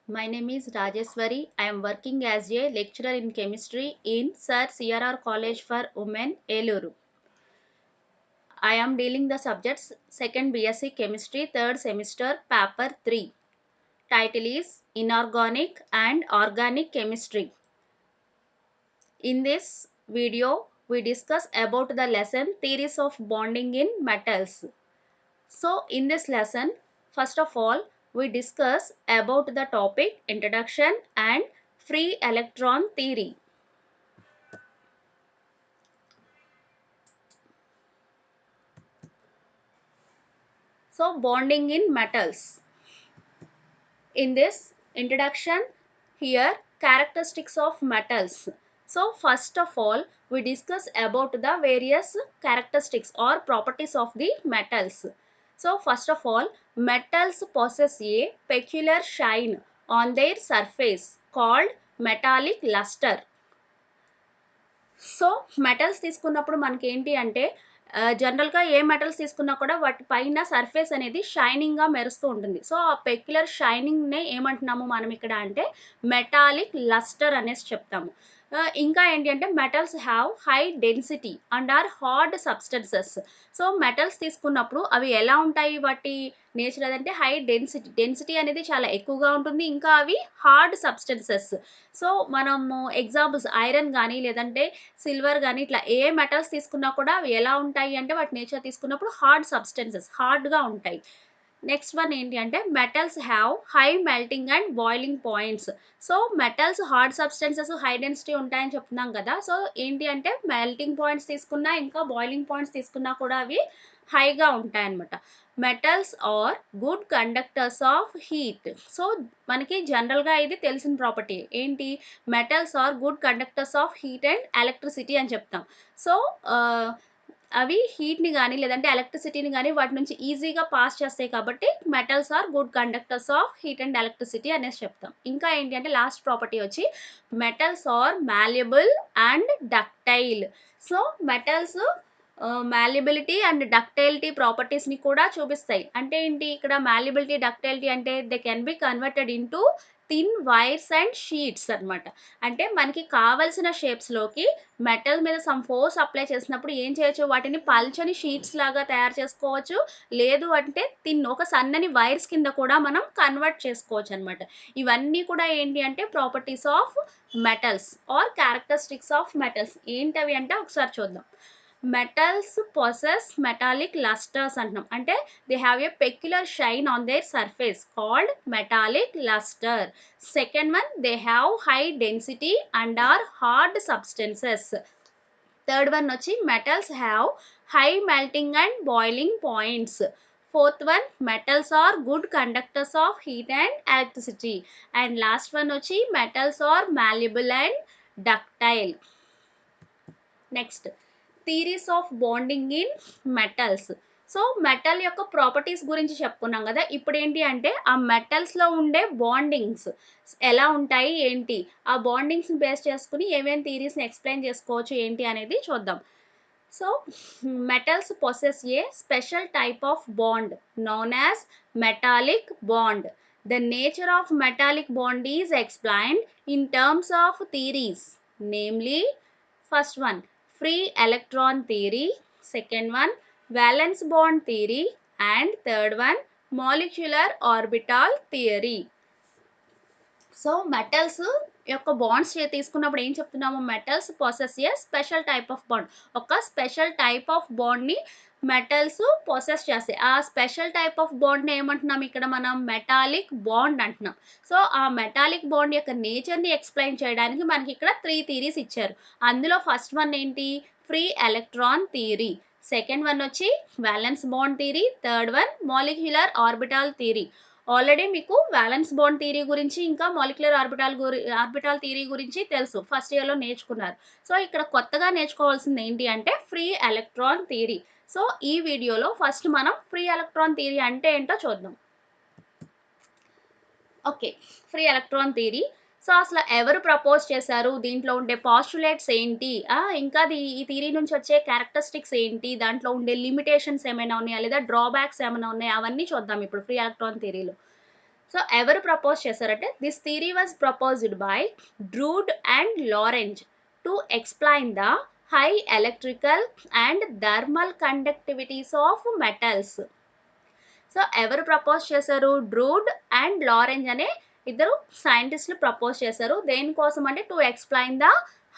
My name is Rajeshwari. I am working as a lecturer in chemistry in Sir CRR College for Women, Eluru. I am dealing the subjects second BSc Chemistry, third semester, paper 3. Title is Inorganic and Organic Chemistry. In this video, we discuss about the lesson theories of bonding in metals. So in this lesson, first of all, we discuss about the topic introduction and free electron theory. So bonding in metals. In this introduction, here characteristics of metals. So first of all, we discuss about the various characteristics or properties of the metals. So first of all, metals possess a peculiar shine on their surface called metallic luster. So metals తీసుకున్నప్పుడు మనకి ఏంటి అంటే జనరల్గా ఏ metals తీసుకున్నా కూడా వాటి పైన surface అనేది షైనింగ్గా మెరుస్తూ ఉంటుంది. సో ఆ పెక్యులర్ షైనింగ్నే ఏమంటున్నాము మనం ఇక్కడ అంటే మెటాలిక్ లస్టర్ అనేసి చెప్తాము. ఇంకా ఏంటి అంటే metals have high density and are hard substances. So metals తీసుకున్నప్పుడు అవి ఎలా ఉంటాయి, వాటి నేచర్ అదంటే హై డెన్సిటీ. డెన్సిటీ అనేది చాలా ఎక్కువగా ఉంటుంది. ఇంకా అవి హార్డ్ సబ్స్టెన్సెస్. సో మనము ఎగ్జాంపుల్స్ ఐరన్ కానీ లేదంటే సిల్వర్ గానీ ఇట్లా ఏ మెటల్స్ తీసుకున్నా కూడా అవి ఎలా ఉంటాయి అంటే వాటి నేచర్ తీసుకున్నప్పుడు హార్డ్ సబ్స్టెన్సెస్ హార్డ్‌గా ఉంటాయి. నెక్స్ట్ వన్ ఏంటి అంటే metals have high melting and boiling points. So metals hard substances high density ఉంటాయని చెప్తున్నాం కదా! సో ఏంటి అంటే మెల్టింగ్ పాయింట్స్ తీసుకున్నా ఇంకా బాయిలింగ్ పాయింట్స్ తీసుకున్నా కూడా అవి హైగా ఉంటాయన్నమాట. Metals are good conductors of heat. So మనకి జనరల్‌గా ఇది తెలిసిన ప్రాపర్టీ. ఏంటి? Metals are good conductors of heat and electricity అని చెప్తాం. సో ఆహ్, అవి హీట్‌ని గాని లేదంటే ఎలక్ట్రిసిటీని గాని వాటి నుంచి ఈజీగా పాస్ చేస్తాయి కాబట్టి metals are good conductors of heat and electricity అనేసి చెప్తాం. ఇంకా ఏంటి అంటే లాస్ట్ ప్రాపర్టీ వచ్చి metals are malleable and ductile. So metals malleability and ductility ప్రాపర్టీస్‌ని కూడా చూపిస్తాయి. అంటే ఏంటి? ఇక్కడ మాల్యబిలిటీ, డక్టైలిటీ అంటే they can be converted into thin wires and sheets అన్నమాట. అంటే మనకి కావాల్సిన షేప్స్‌లోకి మెటల్ మీద సమ్ ఫోర్స్ అప్లై చేసినప్పుడు ఏం చేయొచ్చు? వాటిని పల్చని షీట్స్ లాగా తయారు చేసుకోవచ్చు. లేదు అంటే ఒక సన్నని వైర్స్ కింద కూడా మనం కన్వర్ట్ చేసుకోవచ్చనమాట. ఇవన్నీ కూడా ఏంటి అంటే properties of metals are characteristics of metals. ఏంటవి అంటే ఒకసారి చూద్దాం. మెటల్స్ పొసెస్ మెటాలిక్ లస్టర్స్ అంటున్నాం. అంటే they have a peculiar shine on their surface called metallic luster. Second one, they have high density and are hard substances. Third one వచ్చి metals have high melting and boiling points. Fourth one, metals are good conductors of heat and electricity. And last one వచ్చి metals are malleable and ductile. Next, theories of bonding in metals. So metal యొక్క properties గురించి చెప్పుకున్నాం కదా! ఇప్పుడేంటి అంటే ఆ మెటల్స్‌లో ఉండే bondings ఎలా ఉంటాయి, ఏంటి? ఆ బాండింగ్స్‌ని బేస్ చేసుకొని ఏమేం థియరీస్‌ని ఎక్స్‌ప్లెయిన్ చేసుకోవచ్చు ఏంటి అనేది చూద్దాం. So metals possess a special type of bond known as metallic bond. The nature of metallic bond is explained in terms of theories, namely first one, free electron theory, second one, valence bond theory, and third one, molecular orbital theory. So metals యొక్క bonds తీసుకున్నప్పుడు ఏం చెప్తున్నాము? Metals possess A special type of bond. ఒక special type of బాండ్‌ని metals possess చేస్తాయి. ఆ special type of బాండ్‌ని ఏమంటున్నాం ఇక్కడ మనం? మెటాలిక్ బాండ్ అంటున్నాం. సో ఆ మెటాలిక్ బాండ్ యొక్క నేచర్‌ని ఎక్స్‌ప్లెయిన్ చేయడానికి మనకి ఇక్కడ 3 థియరీస్ ఇచ్చారు. అందులో ఫస్ట్ వన్ ఏంటి? Free electron theory. Second one వచ్చి valence bond theory. Third one molecular orbital theory. Already మీకు వాలెన్స్ బాండ్ థియరీ గురించి ఇంకా మాలిక్యులర్ ఆర్బిటాల్ థియరీ గురించి తెలుసు. ఫస్ట్ ఇయర్‌లో నేర్చుకున్నారు. సో ఇక్కడ కొత్తగా నేర్చుకోవాల్సింది ఏంటి అంటే ఫ్రీ ఎలక్ట్రాన్ థియరీ. సో ఈ వీడియోలో ఫస్ట్ మనం ఫ్రీ ఎలక్ట్రాన్ థియరీ అంటే ఏంటో చూద్దాం. Okay. Free electron theory. So అసలు ఎవరు ప్రపోజ్ చేశారు? దీంట్లో ఉండే పోస్టులేట్స్ ఏంటి? ఇంకా ఈ థియరీ నుంచి వచ్చే క్యారెక్టరిస్టిక్స్ ఏంటి? దాంట్లో ఉండే లిమిటేషన్స్ ఏమైనా ఉన్నాయా? లేదా డ్రాబ్యాక్స్ ఏమైనా ఉన్నాయా? అవన్నీ చూద్దాం ఇప్పుడు ఫ్రీ ఎలక్ట్రాన్ థియరీలో. సో ఎవరు ప్రపోజ్ చేశారంటే this theory was proposed by Drude and Lorentz to explain the high electrical and thermal conductivities of metals. So ఎవరు ప్రపోజ్ చేశారు? డ్రూడ్ అండ్ లారెంజ్ అనే ఇద్దరు సైంటిస్టులు ప్రపోజ్ చేశారు. దేనికోసం అంటే to explain the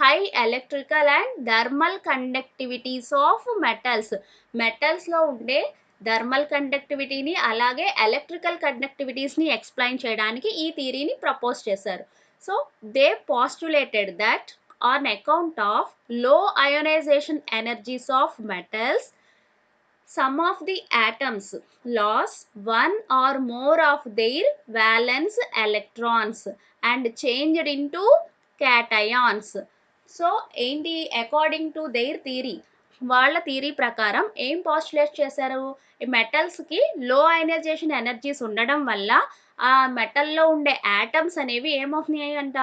high electrical and thermal conductivities of metals. మెటల్స్లో ఉండే థర్మల్ కండక్టివిటీని అలాగే ఎలక్ట్రికల్ కండక్టివిటీస్ని ఎక్స్ప్లెయిన్ చేయడానికి ఈ థియరీని ప్రపోజ్ చేశారు. So they postulated that on account of low ionization energies of metals, some of the atoms lost one or more of their valence electrons and changed into cations. So ఏంటి? According to their theory, వాళ్ళ theory ప్రకారం ఏం postulate చేశారు? ఈ మెటల్స్కి లో ionisation energies ఉండడం వల్ల ఆ మెటల్లో ఉండే యాటమ్స్ అనేవి ఏమవుతున్నాయి అంట,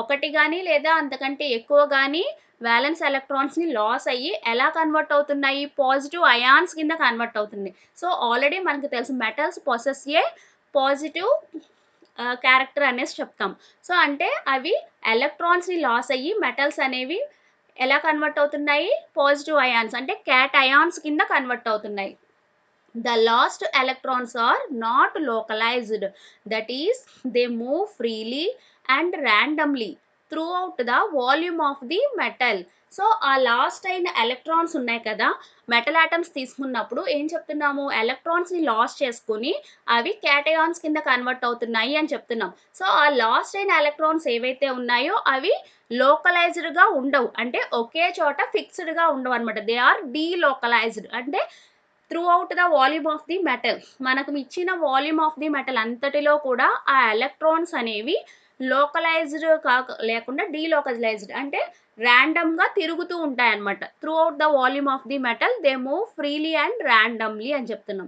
ఒకటి కానీ లేదా అంతకంటే ఎక్కువ కానీ వ్యాలెన్స్ ఎలక్ట్రాన్స్ని లాస్ అయ్యి ఎలా కన్వర్ట్ అవుతున్నాయి? పాజిటివ్ అయాన్స్ కింద కన్వర్ట్ అవుతుంది. సో ఆల్రెడీ మనకు తెలుసు మెటల్స్ పొసెస్ ఏ పాజిటివ్ క్యారెక్టర్ అనేసి చెప్తాం. సో అంటే అవి ఎలక్ట్రాన్స్ని లాస్ అయ్యి మెటల్స్ అనేవి ఎలా కన్వర్ట్ అవుతున్నాయి? పాజిటివ్ అయాన్స్ అంటే క్యాట్ అయాన్స్ కింద కన్వర్ట్ అవుతున్నాయి. The lost electrons are not localized, that is they move freely and randomly throughout the volume of the metal. So ఆ లాస్ట్ అయిన ఎలక్ట్రాన్స్ ఉన్నాయి కదా, మెటల్ ఆటమ్స్ తీసుకున్నప్పుడు ఏం చెప్తున్నాము? ఎలక్ట్రాన్స్ని లాస్ చేసుకుని అవి క్యాటయాన్స్ కింద కన్వర్ట్ అవుతున్నాయి అని చెప్తున్నాం. సో ఆ లాస్ట్ అయిన ఎలక్ట్రాన్స్ ఏవైతే ఉన్నాయో అవి లోకలైజ్డ్గా ఉండవు, అంటే ఒకే చోట ఫిక్స్డ్గా ఉండవు అనమాట. దే ఆర్ డీలోకలైజ్డ్, అంటే through out the volume of the metal, మనకు ఇచ్చిన వాల్యూమ్ ఆఫ్ ది మెటల్ అంతటిలో కూడా ఆ ఎలక్ట్రాన్స్ అనేవి లోకలైజ్డ్ లేకుండా డీలోకలైజ్డ్ అంటే ర్యాండమ్గా తిరుగుతూ ఉంటాయి అన్నమాట. Through out the volume of the metal they move freely and randomly అని చెప్తున్నాం.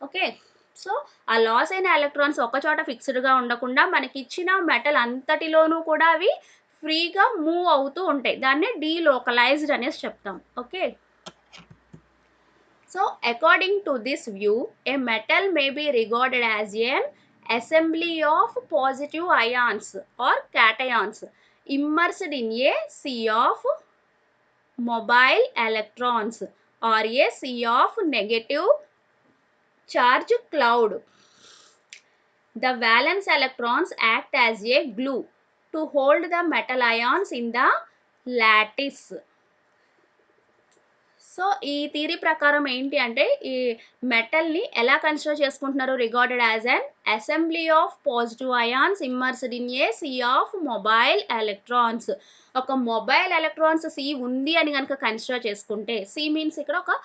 ఓకే, సో ఆ లాస్ అయిన ఎలక్ట్రాన్స్ ఒక చోట ఫిక్స్డ్గా ఉండకుండా మనకి ఇచ్చిన మెటల్ అంతటిలోనూ కూడా అవి ఫ్రీగా మూవ్ అవుతూ ఉంటాయి. దాన్నే డీలోకలైజ్డ్ అనేసి చెప్తాం. Okay, so according to this view, a metal may be regarded as an assembly of positive ions or cations immersed in a sea of mobile electrons or a sea of negative charge cloud. The valence electrons act as a glue to hold the metal ions in the lattice. So ఈ theory ప్రకారం ఏంటి అంటే ఈ మెటల్ని ఎలా consider చేసుకుంటున్నారు? Regarded as an assembly of positive ions immersed in A C of mobile electrons. ఒక mobile electrons see ఉంది అని కనుక కన్సిడర్ చేసుకుంటే, సీ మీన్స్ ఇక్కడ ఒక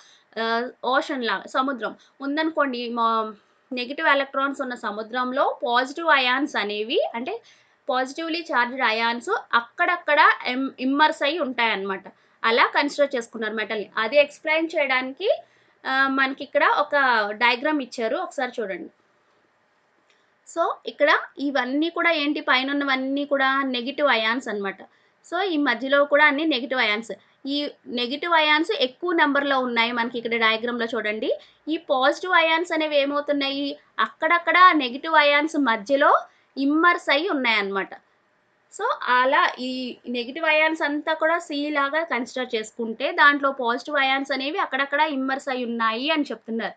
ఓషన్ లాగా సముద్రం ఉందనుకోండి, నెగిటివ్ ఎలక్ట్రాన్స్ ఉన్న సముద్రంలో పాజిటివ్ అయాన్స్ అనేవి అంటే పాజిటివ్లీ చార్జ్డ్ అయాన్స్ అక్కడక్కడ ఇమ్మర్స్ అయి ఉంటాయన్నమాట. అలా కన్సిడర్ చేసుకున్నారు మెటల్ని. అది ఎక్స్ప్లెయిన్ చేయడానికి మనకి ఇక్కడ ఒక డయాగ్రామ్ ఇచ్చారు, ఒకసారి చూడండి. సో ఇక్కడ ఇవన్నీ కూడా ఏంటి? పైన ఉన్నవన్నీ కూడా నెగిటివ్ అయాన్స్ అనమాట. సో ఈ మధ్యలో కూడా అన్ని నెగిటివ్ అయాన్స్. ఈ నెగిటివ్ అయాన్స్ ఎక్కువ నెంబర్లో ఉన్నాయి మనకి ఇక్కడ డయాగ్రామ్లో చూడండి. ఈ పాజిటివ్ అయాన్స్ అనేవి ఏమవుతున్నాయి? అక్కడక్కడ నెగిటివ్ అయాన్స్ మధ్యలో ఇమ్మర్స్ అయి ఉన్నాయన్నమాట. సో అలా ఈ నెగిటివ్ అయాన్స్ అంతా కూడా సి లాగా కన్సిడర్ చేసుకుంటే దాంట్లో పాజిటివ్ అయాన్స్ అనేవి అక్కడక్కడ ఇమ్మర్స్ అయి ఉన్నాయి అని చెప్తున్నారు.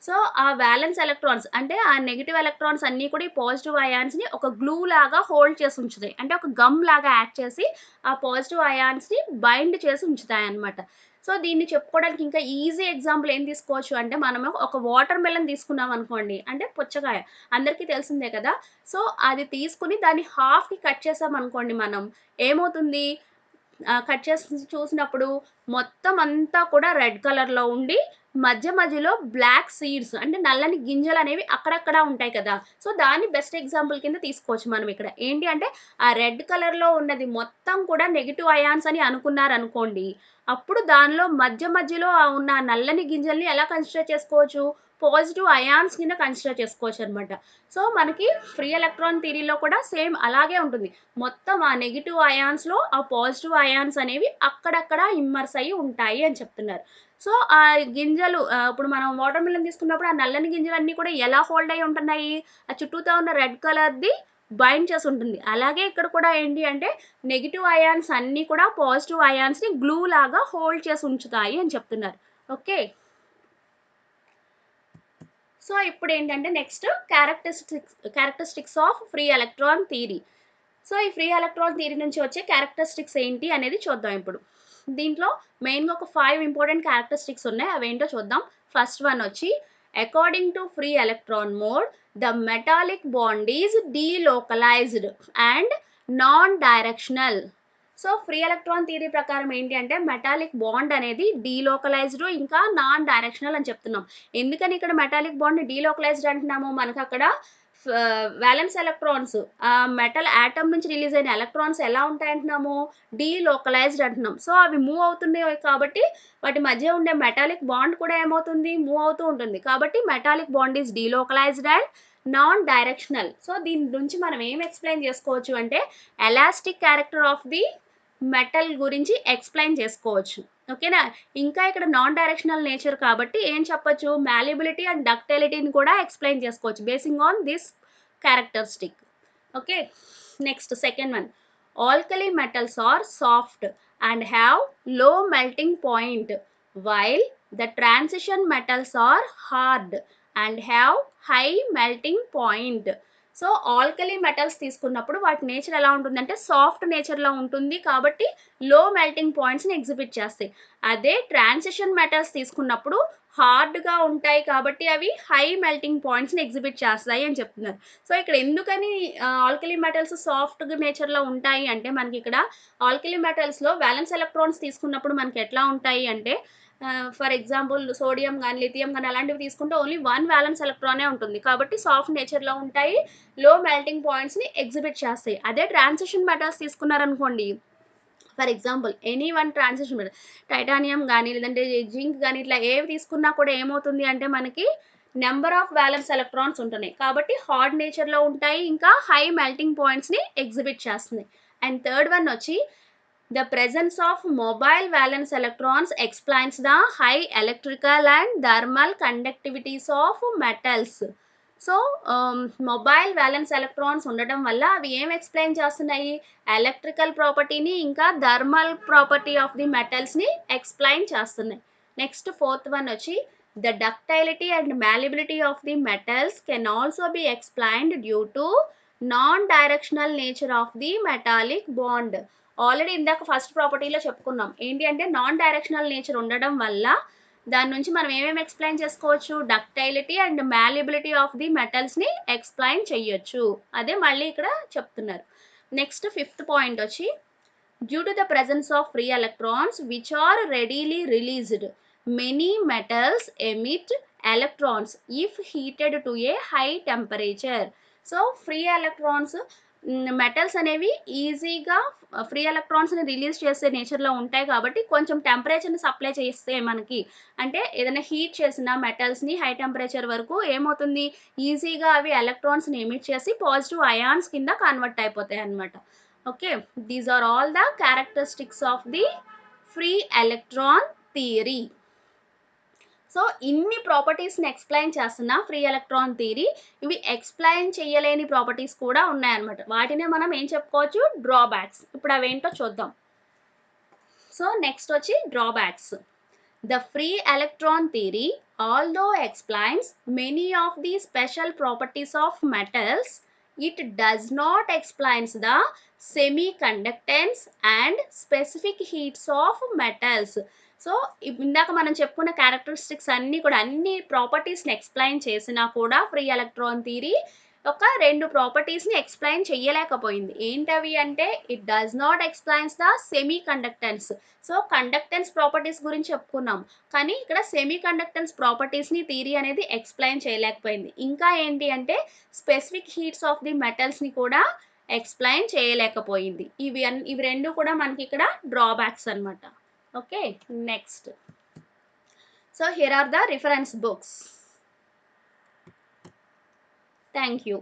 సో ఆ వ్యాలెన్స్ ఎలక్ట్రాన్స్ అంటే ఆ నెగిటివ్ ఎలక్ట్రాన్స్ అన్నీ కూడా ఈ పాజిటివ్ అయాన్స్ని ఒక గ్లూ లాగా హోల్డ్ చేసి ఉంచుతాయి, అంటే ఒక గమ్ లాగా యాక్ట్ చేసి ఆ పాజిటివ్ అయాన్స్ని బైండ్ చేసి ఉంచుతాయి అన్నమాట. సో దీన్ని చెప్పుకోవడానికి ఇంకా ఈజీ ఎగ్జాంపుల్ ఏం తీసుకోవచ్చు అంటే, మనము ఒక వాటర్ మెలన్ తీసుకున్నాం అనుకోండి, అంటే పుచ్చకాయ అందరికీ తెలిసిందే కదా. సో అది తీసుకుని దాన్ని హాఫ్కి కట్ చేసామనుకోండి, మనం ఏమవుతుంది? కట్ చేసి చూసినప్పుడు మొత్తం అంతా కూడా రెడ్ కలర్లో ఉండి మధ్య మధ్యలో బ్లాక్ సీడ్స్ అంటే నల్లని గింజలు అనేవి అక్కడక్కడ ఉంటాయి కదా. సో దాన్ని బెస్ట్ ఎగ్జాంపుల్ కింద తీసుకోవచ్చు మనం ఇక్కడ. ఏంటి అంటే ఆ రెడ్ కలర్లో ఉన్నది మొత్తం కూడా నెగిటివ్ అయాన్స్ అని అనుకున్నారనుకోండి, అప్పుడు దానిలో మధ్య మధ్యలో ఉన్న నల్లని గింజల్ని ఎలా కన్సిడర్ చేసుకోవచ్చు? పాజిటివ్ అయాన్స్ కింద కన్సిడర్ చేసుకోవచ్చు అనమాట. సో మనకి ఫ్రీ ఎలక్ట్రాన్ థియరీలో కూడా సేమ్ అలాగే ఉంటుంది. మొత్తం ఆ నెగిటివ్ అయాన్స్లో ఆ పాజిటివ్ అయాన్స్ అనేవి అక్కడక్కడ ఇమ్మర్స్ అయ్యి ఉంటాయి అని చెప్తున్నారు. సో ఆ గింజలు ఇప్పుడు మనం వాటర్ మిలన్ తీసుకున్నప్పుడు ఆ నల్లని గింజలన్నీ కూడా ఎలా హోల్డ్ అయ్యి ఉంటున్నాయి? ఆ చుట్టూతా ఉన్న రెడ్ కలర్‌ది బైండ్ చేసి ఉంటుంది. అలాగే ఇక్కడ కూడా ఏంటి అంటే నెగెటివ్ అయాన్స్ అన్నీ కూడా పాజిటివ్ అయాన్స్‌ని గ్లూ లాగా హోల్డ్ చేసి ఉంచుతాయి అని చెప్తున్నారు. ఓకే. సో ఇప్పుడేంటంటే next characteristics of free electron theory. So ఈ ఫ్రీ ఎలక్ట్రాన్ థియరీ నుంచి వచ్చే క్యారెక్టరిస్టిక్స్ ఏంటి అనేది చూద్దాం ఇప్పుడు. దీంట్లో మెయిన్‌గా ఒక 5 ఇంపార్టెంట్ క్యారెక్టరిస్టిక్స్ ఉన్నాయి. అవేంటో చూద్దాం. ఫస్ట్ వన్ వచ్చి according to free electron mode the metallic bond is delocalised and non directional. So free electron theory ప్రకారం ఏంటి అంటే మెటాలిక్ బాండ్ అనేది డీలోకలైజ్డ్ ఇంకా నాన్ డైరెక్షనల్ అని చెప్తున్నాం. ఎందుకని ఇక్కడ మెటాలిక్ బాండ్ డీలోకలైజ్డ్ అంటున్నాము? మనకు అక్కడ వాలెన్స్ ఎలక్ట్రాన్స్ ఆ మెటల్ ఆటమ్ నుంచి రిలీజ్ అయిన ఎలక్ట్రాన్స్ ఎలా ఉంటాయి అంటున్నాము? డీలోకలైజ్డ్ అంటున్నాం. సో అవి మూవ్ అవుతున్నాయి కాబట్టి వాటి మధ్య ఉండే మెటాలిక్ బాండ్ కూడా ఏమవుతుంది? మూవ్ అవుతూ ఉంటుంది. కాబట్టి metallic bond is delocalised and non directional. So దీని నుంచి మనం ఏం ఎక్స్‌ప్లెయిన్ చేసుకోవచ్చు అంటే elastic character of the metal గురించి ఎక్స్‌ప్లెయిన్ చేసుకోవచ్చు. ఓకేనా? ఇంకా ఇక్కడ నాన్ డైరెక్షనల్ నేచర్ కాబట్టి ఏం చెప్పొచ్చు? మాల్యబిలిటీ అండ్ డక్టిలిటీని కూడా ఎక్స్‌ప్లెయిన్ చేసుకోవచ్చు basing on this characteristic. Okay. Next second one. Alkali metals are soft and have low melting point while the transition metals are hard and have high melting point. So alkali metals తీసుకున్నప్పుడు వాటి nature ఎలా ఉంటుందంటే soft నేచర్లో ఉంటుంది కాబట్టి లో melting పాయింట్స్ని exhibit చేస్తాయి. అదే ట్రాన్సిషన్ మెటల్స్ తీసుకున్నప్పుడు హార్డ్గా ఉంటాయి కాబట్టి అవి హై మెల్టింగ్ పాయింట్స్ని ఎగ్జిబిట్ చేస్తాయి అని చెప్తున్నారు. సో ఇక్కడ ఎందుకని ఆల్కలీ మెటల్స్ సాఫ్ట్ నేచర్లో ఉంటాయి అంటే మనకి ఇక్కడ ఆల్కలీ మెటల్స్‌లో వాలెన్స్ ఎలక్ట్రాన్స్ తీసుకున్నప్పుడు మనకి ఎట్లా ఉంటాయి అంటే ఫర్ ఎగ్జాంపుల్ సోడియం గాని, లిథియం గాని అలాంటివి తీసుకుంటే ఓన్లీ 1 వాలెన్స్ ఎలక్ట్రానే ఉంటుంది. కాబట్టి సాఫ్ట్ నేచర్‌లో ఉంటాయి. లో మెల్టింగ్ పాయింట్స్‌ని ఎగ్జిబిట్ చేస్తాయి. అదే ట్రాన్సిషన్ మెటల్స్ తీసుకున్నారనుకోండి for example any one transition metal titanium గాని, లేదంటే జింక్ గాని ఇట్లా ఏవి తీసుకున్నా కూడా ఏమవుతుంది అంటే మనకి నంబర్ ఆఫ్ వాలెన్స్ ఎలక్ట్రాన్స్ ఉంటున్నాయి. కాబట్టి హార్డ్ నేచర్‌లో ఉంటాయి. ఇంకా హై మెల్టింగ్ పాయింట్స్‌ని ఎగ్జిబిట్ చేస్తున్నాయి. అండ్ థర్డ్ వన్ వచ్చి the presence of mobile valence electrons explains the high electrical and thermal conductivities of metals. So mobile valence electrons ఉండటం వల్ల అవి ఏం ఎక్స్ప్లెయిన్ చేస్తున్నాయి? ఎలక్ట్రికల్ ప్రాపర్టీని ఇంకా థర్మల్ ప్రాపర్టీ ఆఫ్ ది మెటల్స్ని ఎక్స్ప్లెయిన్ చేస్తున్నాయి. నెక్స్ట్ ఫోర్త్ వన్ వచ్చి the ductility and malleability of the metals can also be explained due to non directional nature of the metallic bond. Already ఇందాక first ప్రాపర్టీలో చెప్పుకున్నాం. ఏంటి అంటే నాన్ డైరెక్షనల్ నేచర్ ఉండడం వల్ల దాని నుంచి మనం ఏమేమి ఎక్స్‌ప్లెయిన్ చేసుకోవచ్చు? Ductility and malleability of the మెటల్స్‌ని ఎక్స్‌ప్లెయిన్ చేయొచ్చు. అదే మళ్ళీ ఇక్కడ చెప్తున్నారు. నెక్స్ట్ ఫిఫ్త్ పాయింట్ వచ్చి due to the presence of free electrons which are readily released many metals emit electrons if heated to a high temperature. So free electrons metals అనేవి ఈజీగా free ఎలక్ట్రాన్స్ని release చేసే నేచర్లో ఉంటాయి కాబట్టి కొంచెం టెంపరేచర్ని సప్లై చేస్తే మనకి అంటే ఏదైనా హీట్ చేసిన మెటల్స్ని హై టెంపరేచర్ వరకు ఏమవుతుంది ఈజీగా అవి ఎలక్ట్రాన్స్ని ఎమిట్ చేసి పాజిటివ్ అయాన్స్ కింద కన్వర్ట్ అయిపోతాయి అన్నమాట. Okay, these are all the characteristics of the free electron theory. So ఇన్ని ప్రాపర్టీస్ని ఎక్స్ప్లెయిన్ చేస్తున్న ఫ్రీ ఎలక్ట్రాన్ థియరీ ఇవి ఎక్స్ప్లెయిన్ చేయలేని ప్రాపర్టీస్ కూడా ఉన్నాయన్నమాట. వాటినే మనం ఏం చెప్పుకోవచ్చు? డ్రాబ్యాక్స్. ఇప్పుడు అవేంటో చూద్దాం. సో నెక్స్ట్ వచ్చి drawbacks. The free electron theory, although explains many of the special properties of metals, it does not explain the semiconductance and specific heats of metals. So ఇందాక మనం చెప్పుకున్న క్యారెక్టరిస్టిక్స్ అన్నీ కూడా అన్ని ప్రాపర్టీస్ని ఎక్స్ప్లెయిన్ చేసినా కూడా ఫ్రీ ఎలక్ట్రాన్ థియరీ ఒక రెండు ప్రాపర్టీస్ని ఎక్స్ప్లెయిన్ చేయలేకపోయింది. ఏంటవి అంటే it does not explains the semi conductance. So conductance properties గురించి చెప్పుకున్నాం కానీ ఇక్కడ సెమీ కండక్టెన్స్ ప్రాపర్టీస్ని థియరీ అనేది ఎక్స్ప్లెయిన్ చేయలేకపోయింది. ఇంకా ఏంటి అంటే స్పెసిఫిక్ హీట్స్ ఆఫ్ ది మెటల్స్ని కూడా ఎక్స్ప్లెయిన్ చేయలేకపోయింది. ఇవి రెండు కూడా మనకి ఇక్కడ డ్రాబ్యాక్స్ అన్నమాట. Okay, next. So here are the reference books. Thank you.